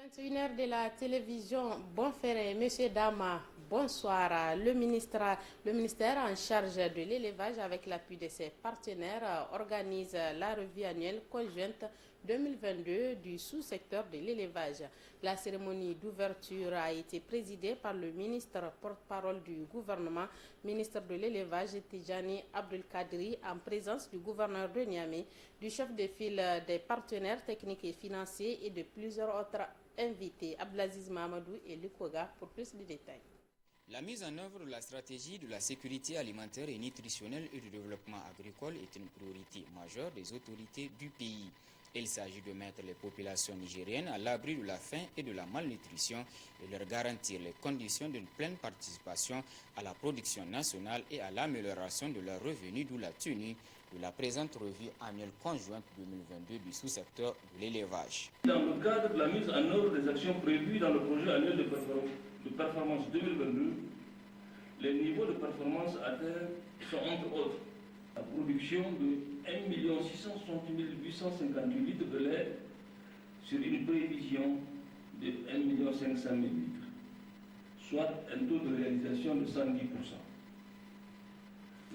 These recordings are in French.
21h de la télévision Bonferré, Monsieur Dama, bonsoir. Le ministère en charge de l'élevage avec l'appui de ses partenaires organise la revue annuelle conjointe 2022 du sous-secteur de l'élevage. La cérémonie d'ouverture a été présidée par le ministre porte-parole du gouvernement, ministre de l'élevage Tijani Abdelkadri, en présence du gouverneur de Niamey, du chef de file des partenaires techniques et financiers et de plusieurs autres invités. Abdelaziz Mahamadou et Lukoga pour plus de détails. La mise en œuvre de la stratégie de la sécurité alimentaire et nutritionnelle et du développement agricole est une priorité majeure des autorités du pays. Il s'agit de mettre les populations nigériennes à l'abri de la faim et de la malnutrition et leur garantir les conditions d'une pleine participation à la production nationale et à l'amélioration de leurs revenus, d'où la tenue de la présente revue annuelle conjointe 2022 du sous-secteur de l'élevage. Dans le cadre de la mise en œuvre des actions prévues dans le projet annuel de performance 2022, les niveaux de performance atteints sont entre autres la production de 1 660 858 litres de lait sur une prévision de 1 500 000 litres, soit un taux de réalisation de 110%.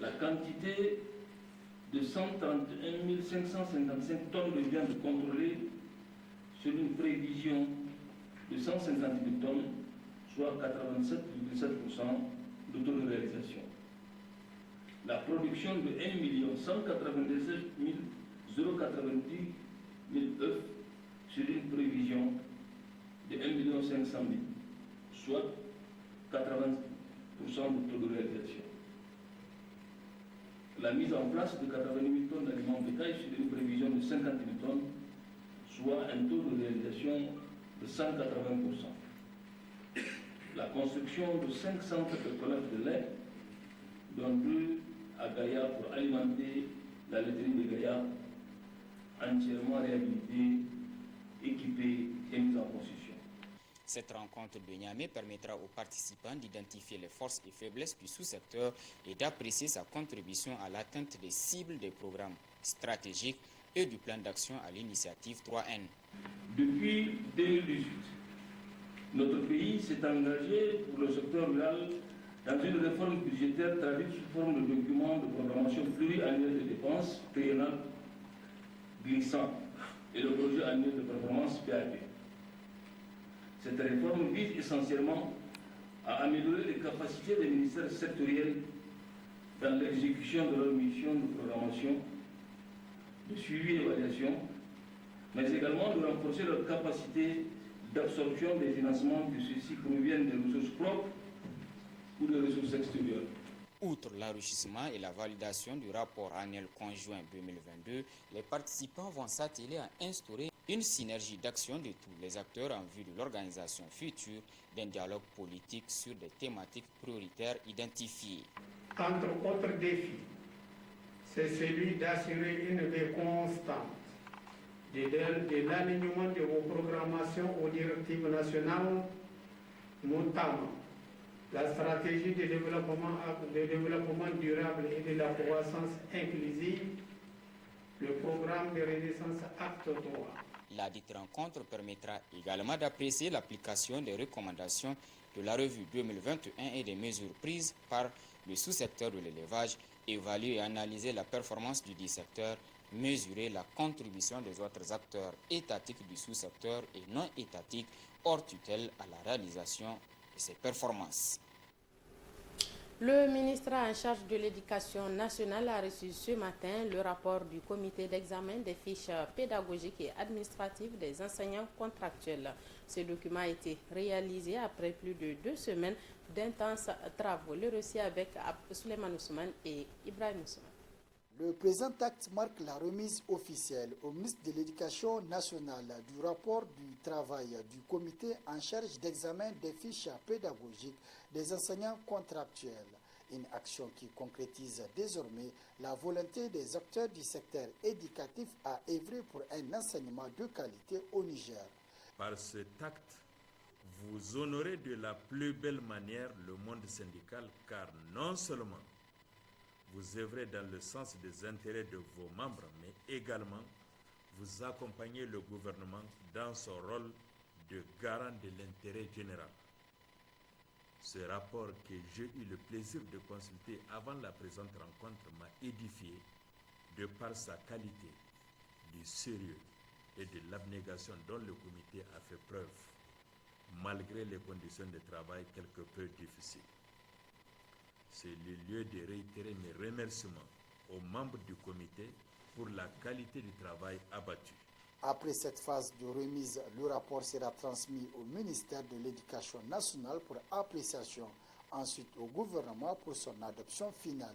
La quantité de 131 555 tonnes de viande contrôlée sur une prévision de 150 000 tonnes, soit 87,7% de taux de réalisation. La production de 1 197 090 œufs sur une prévision de 1 500 000, soit 80% de taux de réalisation. La mise en place de 80 000 tonnes d'aliments bétail sur une prévision de 50 000 tonnes, soit un taux de réalisation de 180%. La construction de 5 centres de collecte de lait, dont 2 à Gaïa pour alimenter la laiterie de Gaïa, entièrement réhabilitée, équipée et mise en construction. Cette rencontre de Niamey permettra aux participants d'identifier les forces et faiblesses du sous-secteur et d'apprécier sa contribution à l'atteinte des cibles des programmes stratégiques et du plan d'action à l'initiative 3N. Depuis 2018, notre pays s'est engagé pour le secteur rural dans une réforme budgétaire traduite sous forme de document de programmation pluriannuelle de dépenses triennale glissant et le projet annuel de performance PAP. Cette réforme vise essentiellement à améliorer les capacités des ministères sectoriels dans l'exécution de leurs missions de programmation, de suivi et d'évaluation, mais également de renforcer leur capacité d'absorption des financements que ceux-ci proviennent des ressources propres ou des ressources extérieures. Outre l'enrichissement et la validation du rapport annuel conjoint 2022, les participants vont s'atteler à instaurer une synergie d'action de tous les acteurs en vue de l'organisation future d'un dialogue politique sur des thématiques prioritaires identifiées. Entre autres défis, c'est celui d'assurer une veille constante de l'alignement de vos programmations aux directives nationales, notamment la stratégie de développement durable et de la croissance inclusive, le programme de renaissance acte 3. La dite rencontre permettra également d'apprécier l'application des recommandations de la revue 2021 et des mesures prises par le sous-secteur de l'élevage, évaluer et analyser la performance du dit secteur, mesurer la contribution des autres acteurs étatiques du sous-secteur et non étatiques hors tutelle à la réalisation de ces performances. Le ministre en charge de l'Éducation nationale a reçu ce matin le rapport du comité d'examen des fiches pédagogiques et administratives des enseignants contractuels. Ce document a été réalisé après plus de 2 semaines d'intenses travaux. Le récit avec Souleymane Ousmane et Ibrahim Ousmane. Le présent acte marque la remise officielle au ministre de l'Éducation nationale du rapport du travail du comité en charge d'examen des fiches pédagogiques des enseignants contractuels. Une action qui concrétise désormais la volonté des acteurs du secteur éducatif à œuvrer pour un enseignement de qualité au Niger. Par cet acte, vous honorez de la plus belle manière le monde syndical car non seulement vous œuvrez dans le sens des intérêts de vos membres, mais également vous accompagnez le gouvernement dans son rôle de garant de l'intérêt général. Ce rapport que j'ai eu le plaisir de consulter avant la présente rencontre m'a édifié de par sa qualité, du sérieux et de l'abnégation dont le comité a fait preuve, malgré les conditions de travail quelque peu difficiles. C'est le lieu de réitérer mes remerciements aux membres du comité pour la qualité du travail abattu. Après cette phase de remise, le rapport sera transmis au ministère de l'Éducation nationale pour appréciation, ensuite au gouvernement pour son adoption finale,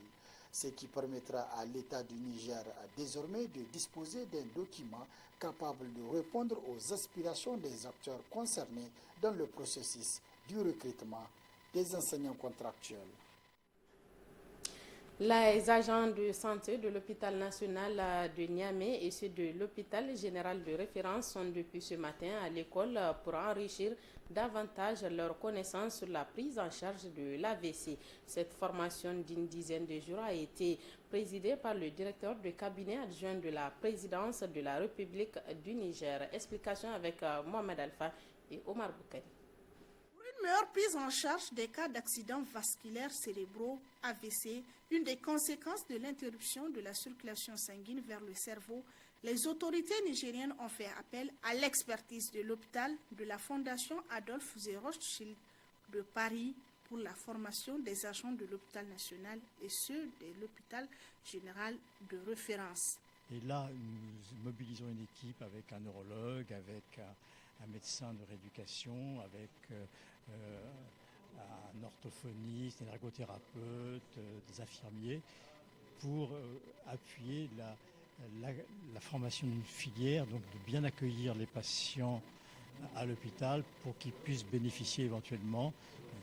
ce qui permettra à l'État du Niger désormais de disposer d'un document capable de répondre aux aspirations des acteurs concernés dans le processus du recrutement des enseignants contractuels. Les agents de santé de l'hôpital national de Niamey et ceux de l'hôpital général de référence sont depuis ce matin à l'école pour enrichir davantage leurs connaissances sur la prise en charge de l'AVC. Cette formation d'une dizaine de jours a été présidée par le directeur de cabinet adjoint de la présidence de la République du Niger. Explication avec Mohamed Alpha et Omar Boukari. Meilleure prise en charge des cas d'accidents vasculaires cérébraux, AVC, une des conséquences de l'interruption de la circulation sanguine vers le cerveau, les autorités nigériennes ont fait appel à l'expertise de l'hôpital de la Fondation Adolphe Rothschild de Paris pour la formation des agents de l'hôpital national et ceux de l'hôpital général de référence. Et là, nous mobilisons une équipe avec un neurologue, avec un médecin de rééducation, avec un orthophoniste, un ergothérapeute, des infirmiers, pour appuyer la formation d'une filière, donc de bien accueillir les patients à l'hôpital pour qu'ils puissent bénéficier éventuellement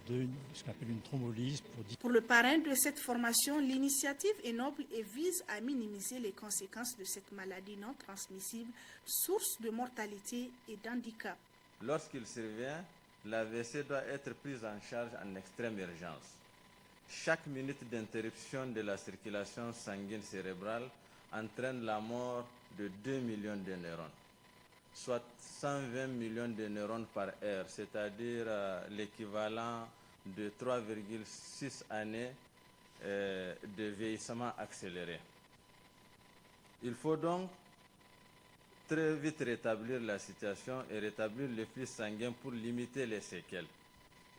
de ce qu'on appelle une thrombolyse. Pour le parrain de cette formation, l'initiative est noble et vise à minimiser les conséquences de cette maladie non transmissible, source de mortalité et d'handicap. Lorsqu'il survient, l'AVC doit être prise en charge en extrême urgence. Chaque minute d'interruption de la circulation sanguine cérébrale entraîne la mort de 2 millions de neurones, soit 120 millions de neurones par heure, c'est-à-dire l'équivalent de 3,6 années de vieillissement accéléré. Il faut donc très vite rétablir la situation et rétablir le flux sanguin pour limiter les séquelles.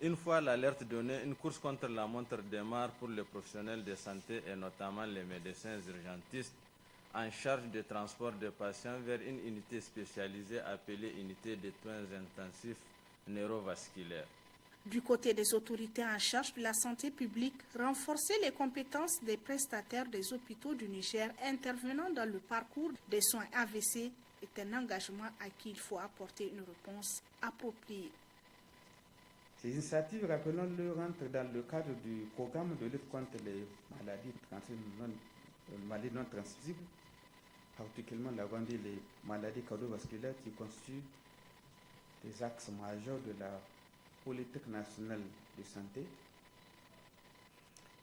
Une fois l'alerte donnée, une course contre la montre démarre pour les professionnels de santé et notamment les médecins urgentistes en charge de transport de patients vers une unité spécialisée appelée unité de soins intensifs neurovasculaires. Du côté des autorités en charge de la santé publique, renforcer les compétences des prestataires des hôpitaux du Niger intervenant dans le parcours des soins AVC est un engagement à qui il faut apporter une réponse appropriée. Ces initiatives, rappelons-le, rentrent dans le cadre du programme de lutte contre les maladies non transmissibles, particulièrement les maladies cardiovasculaires qui constituent des axes majeurs de la politique nationale de santé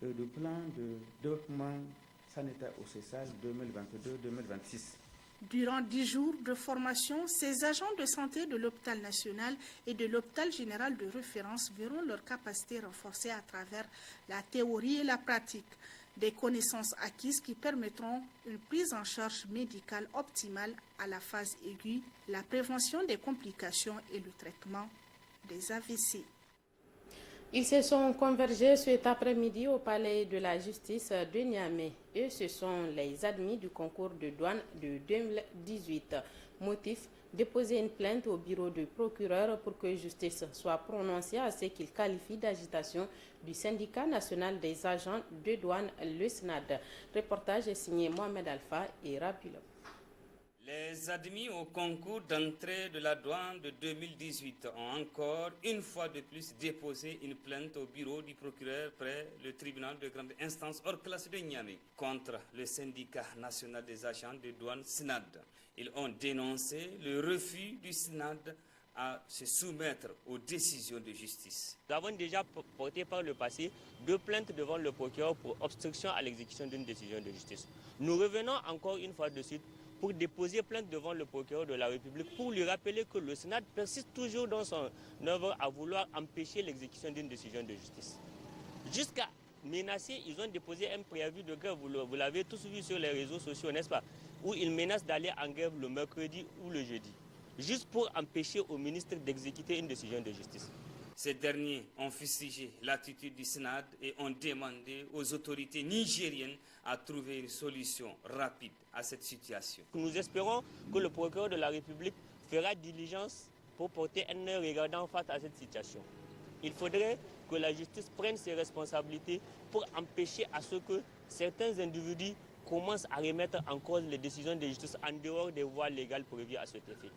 et le plan de développement sanitaire au CESAL 2022-2026. Durant 10 jours de formation, ces agents de santé de l'hôpital national et de l'hôpital général de référence verront leurs capacités renforcées à travers la théorie et la pratique, des connaissances acquises qui permettront une prise en charge médicale optimale à la phase aiguë, la prévention des complications et le traitement des AVC. Ils se sont convergés cet après-midi au palais de la justice de Niamey. Eux, ce sont les admis du concours de douane de 2018. Motif, déposer une plainte au bureau du procureur pour que justice soit prononcée à ce qu'il qualifie d'agitation du syndicat national des agents de douane, le SNAD. Reportage est signé Mohamed Alpha et Rabulab. Les admis au concours d'entrée de la douane de 2018 ont encore une fois de plus déposé une plainte au bureau du procureur près le tribunal de grande instance hors classe de Niamey contre le syndicat national des agents de douane SNAD. Ils ont dénoncé le refus du SNAD à se soumettre aux décisions de justice. Nous avons déjà porté par le passé 2 plaintes devant le procureur pour obstruction à l'exécution d'une décision de justice. Nous revenons encore une fois de suite pour déposer plainte devant le procureur de la République pour lui rappeler que le Sénat persiste toujours dans son œuvre à vouloir empêcher l'exécution d'une décision de justice. Jusqu'à menacer, ils ont déposé un préavis de grève, vous l'avez tous vu sur les réseaux sociaux, n'est-ce pas, où ils menacent d'aller en grève le mercredi ou le jeudi, juste pour empêcher au ministre d'exécuter une décision de justice. Ces derniers ont fustigé l'attitude du Sénat et ont demandé aux autorités nigériennes à trouver une solution rapide à cette situation. Nous espérons que le procureur de la République fera diligence pour porter un œil regardant face à cette situation. Il faudrait que la justice prenne ses responsabilités pour empêcher à ce que certains individus commencent à remettre en cause les décisions de justice en dehors des voies légales prévues à cet effet.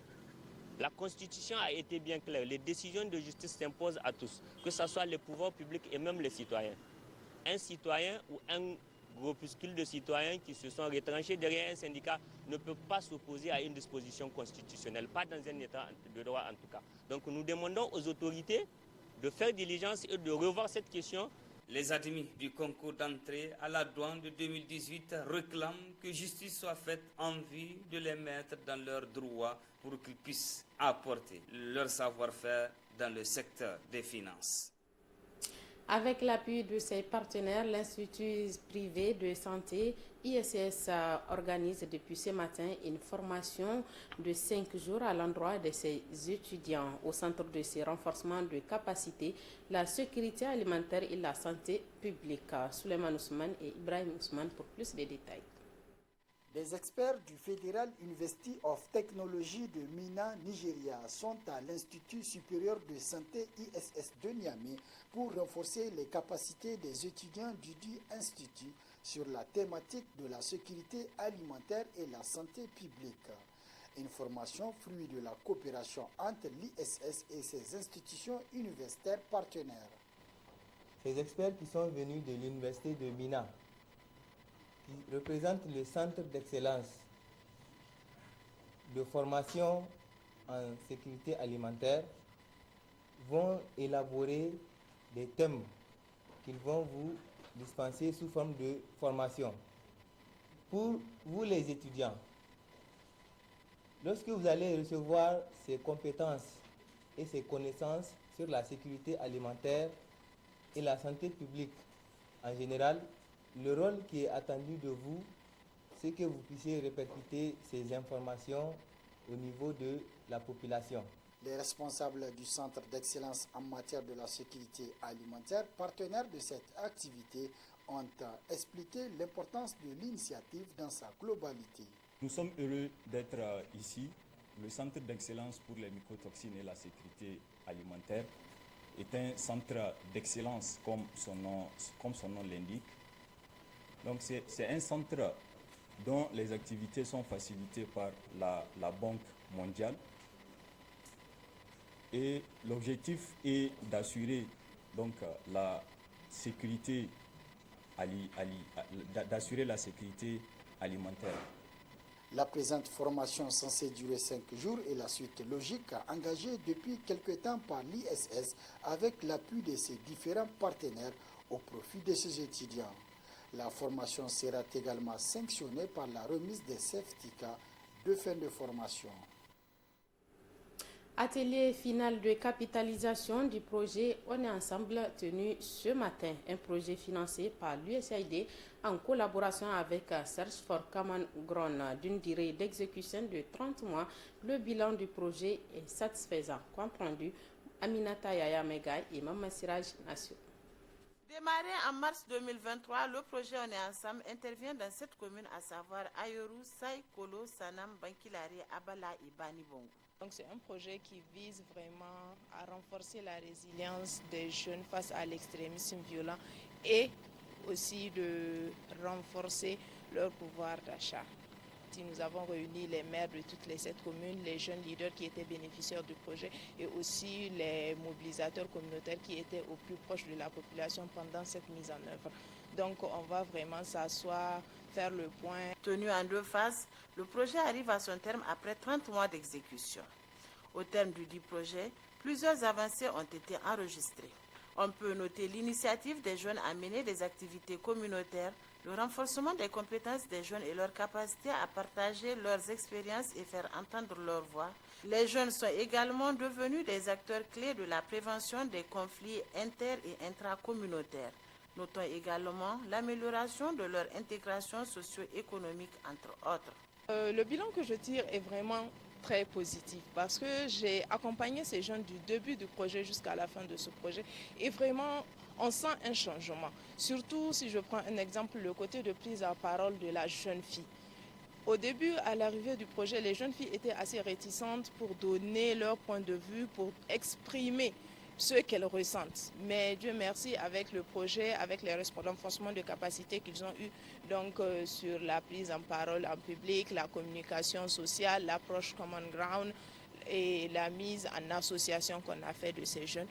La Constitution a été bien claire. Les décisions de justice s'imposent à tous, que ce soit les pouvoirs publics et même les citoyens. Un citoyen ou un groupuscule de citoyens qui se sont retranchés derrière un syndicat ne peut pas s'opposer à une disposition constitutionnelle, pas dans un état de droit en tout cas. Donc nous demandons aux autorités de faire diligence et de revoir cette question. Les admis du concours d'entrée à la douane de 2018 réclament que justice soit faite en vue de les mettre dans leurs droits pour qu'ils puissent apporter leur savoir-faire dans le secteur des finances. Avec l'appui de ses partenaires, l'Institut privé de santé ISS organise depuis ce matin une formation de 5 jours à l'endroit de ses étudiants. Au centre de ces renforcements de capacités, la sécurité alimentaire et la santé publique. Souleymane Ousmane et Ibrahim Ousmane pour plus de détails. Des experts du Federal University of Technology de Minna, Nigeria, sont à l'Institut supérieur de santé ISS de Niamey pour renforcer les capacités des étudiants du dit institut sur la thématique de la sécurité alimentaire et la santé publique. Une formation fruit de la coopération entre l'ISS et ses institutions universitaires partenaires. Ces experts qui sont venus de l'Université de Minna, qui représente le centre d'excellence de formation en sécurité alimentaire, vont élaborer des thèmes qu'ils vont vous dispenser sous forme de formation. Pour vous les étudiants, lorsque vous allez recevoir ces compétences et ces connaissances sur la sécurité alimentaire et la santé publique en général, le rôle qui est attendu de vous, c'est que vous puissiez répercuter ces informations au niveau de la population. Les responsables du Centre d'excellence en matière de la sécurité alimentaire, partenaires de cette activité, ont expliqué l'importance de l'initiative dans sa globalité. Nous sommes heureux d'être ici. Le Centre d'excellence pour les mycotoxines et la sécurité alimentaire est un centre d'excellence comme son nom l'indique. Donc c'est un centre dont les activités sont facilitées par la Banque mondiale. Et l'objectif est d'assurer donc la sécurité alimentaire. La présente formation censée durer 5 jours est la suite logique engagée depuis quelque temps par l'ISS avec l'appui de ses différents partenaires au profit de ses étudiants. La formation sera également sanctionnée par la remise des certificats de fin de formation. Atelier final de capitalisation du projet On est ensemble tenu ce matin. Un projet financé par l'USAID en collaboration avec Search for Common Ground d'une durée d'exécution de 30 mois. Le bilan du projet est satisfaisant. Compte rendu, Aminata Yaya Megaï et Maman Siraj Nassou. Démarré en mars 2023, le projet On est ensemble intervient dans 7 communes, à savoir Ayoru, Saï, Kolo, Sanam, Bankilare, Abala et Bani Bongo. Donc c'est un projet qui vise vraiment à renforcer la résilience des jeunes face à l'extrémisme violent et aussi de renforcer leur pouvoir d'achat. Nous avons réuni les maires de toutes les 7 communes, les jeunes leaders qui étaient bénéficiaires du projet et aussi les mobilisateurs communautaires qui étaient au plus proche de la population pendant cette mise en œuvre. Donc on va vraiment s'asseoir, faire le point. Tenu en 2 phases, le projet arrive à son terme après 30 mois d'exécution. Au terme du dit projet, plusieurs avancées ont été enregistrées. On peut noter l'initiative des jeunes à mener des activités communautaires Le renforcement des compétences des jeunes et leur capacité à partager leurs expériences et faire entendre leur voix. Les jeunes sont également devenus des acteurs clés de la prévention des conflits inter- et intracommunautaires. Notons également l'amélioration de leur intégration socio-économique, entre autres. Le bilan que je tire est vraiment très positif parce que j'ai accompagné ces jeunes du début du projet jusqu'à la fin de ce projet et vraiment on sent un changement. Surtout si je prends un exemple, le côté de prise à parole de la jeune fille. Au début, à l'arrivée du projet, les jeunes filles étaient assez réticentes pour donner leur point de vue, pour exprimer ce qu'elles ressentent. Mais Dieu merci, avec le projet, avec les renforcements de capacité qu'ils ont eu, donc sur la prise en parole en public, la communication sociale, l'approche common ground et la mise en association qu'on a fait de ces jeunes.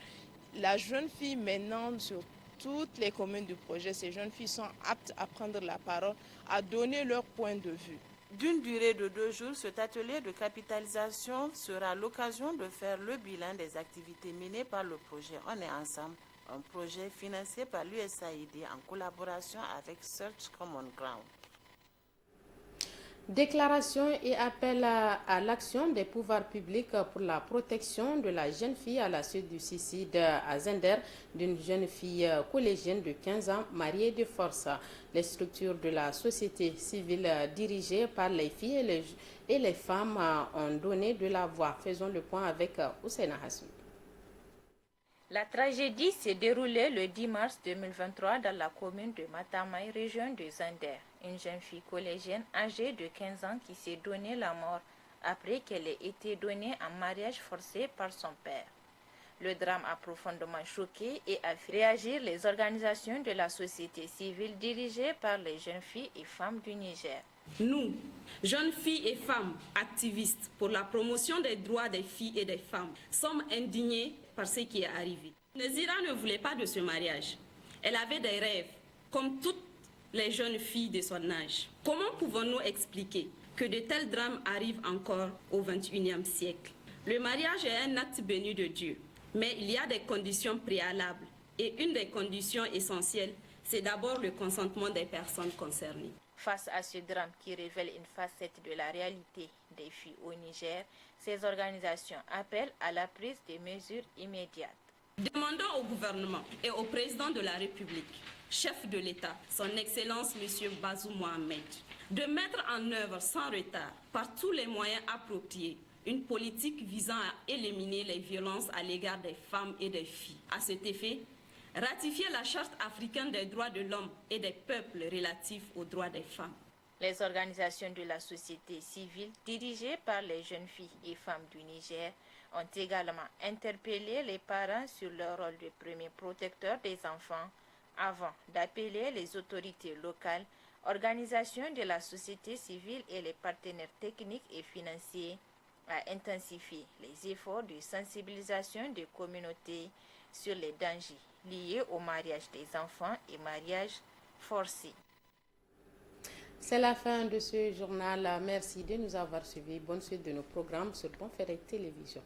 La jeune fille maintenant, sur toutes les communes du projet, ces jeunes filles sont aptes à prendre la parole, à donner leur point de vue. D'une durée de 2 jours, cet atelier de capitalisation sera l'occasion de faire le bilan des activités menées par le projet On est ensemble, un projet financé par l'USAID en collaboration avec Search Common Ground. Déclaration et appel à l'action des pouvoirs publics pour la protection de la jeune fille à la suite du suicide à Zender d'une jeune fille collégienne de 15 ans mariée de force. Les structures de la société civile dirigées par les filles et les femmes ont donné de la voix. Faisons le point avec Ousseina Hassoun. La tragédie s'est déroulée le 10 mars 2023 dans la commune de Matamai, région de Zender. Une jeune fille collégienne âgée de 15 ans qui s'est donnée la mort après qu'elle ait été donnée en mariage forcé par son père. Le drame a profondément choqué et a fait réagir les organisations de la société civile dirigées par les jeunes filles et femmes du Niger. Nous, jeunes filles et femmes activistes pour la promotion des droits des filles et des femmes, sommes indignés par ce qui est arrivé. Nezira ne voulait pas de ce mariage. Elle avait des rêves, comme toutes les jeunes filles de son âge. Comment pouvons-nous expliquer que de tels drames arrivent encore au XXIe siècle? Le mariage est un acte béni de Dieu, mais il y a des conditions préalables. Et une des conditions essentielles, c'est d'abord le consentement des personnes concernées. Face à ce drame qui révèle une facette de la réalité des filles au Niger, ces organisations appellent à la prise de mesures immédiates. Demandons au gouvernement et au président de la République, chef de l'État, son Excellence M. Bazoum Mohamed, de mettre en œuvre sans retard, par tous les moyens appropriés, une politique visant à éliminer les violences à l'égard des femmes et des filles. À cet effet, ratifier la Charte africaine des droits de l'homme et des peuples relatifs aux droits des femmes. Les organisations de la société civile dirigées par les jeunes filles et femmes du Niger ont également interpellé les parents sur leur rôle de premier protecteur des enfants avant d'appeler les autorités locales, organisations de la société civile et les partenaires techniques et financiers à intensifier les efforts de sensibilisation des communautés sur les dangers liés au mariage des enfants et mariage forcé. C'est la fin de ce journal. Merci de nous avoir suivis. Bonne suite de nos programmes sur Bonferré Télévision.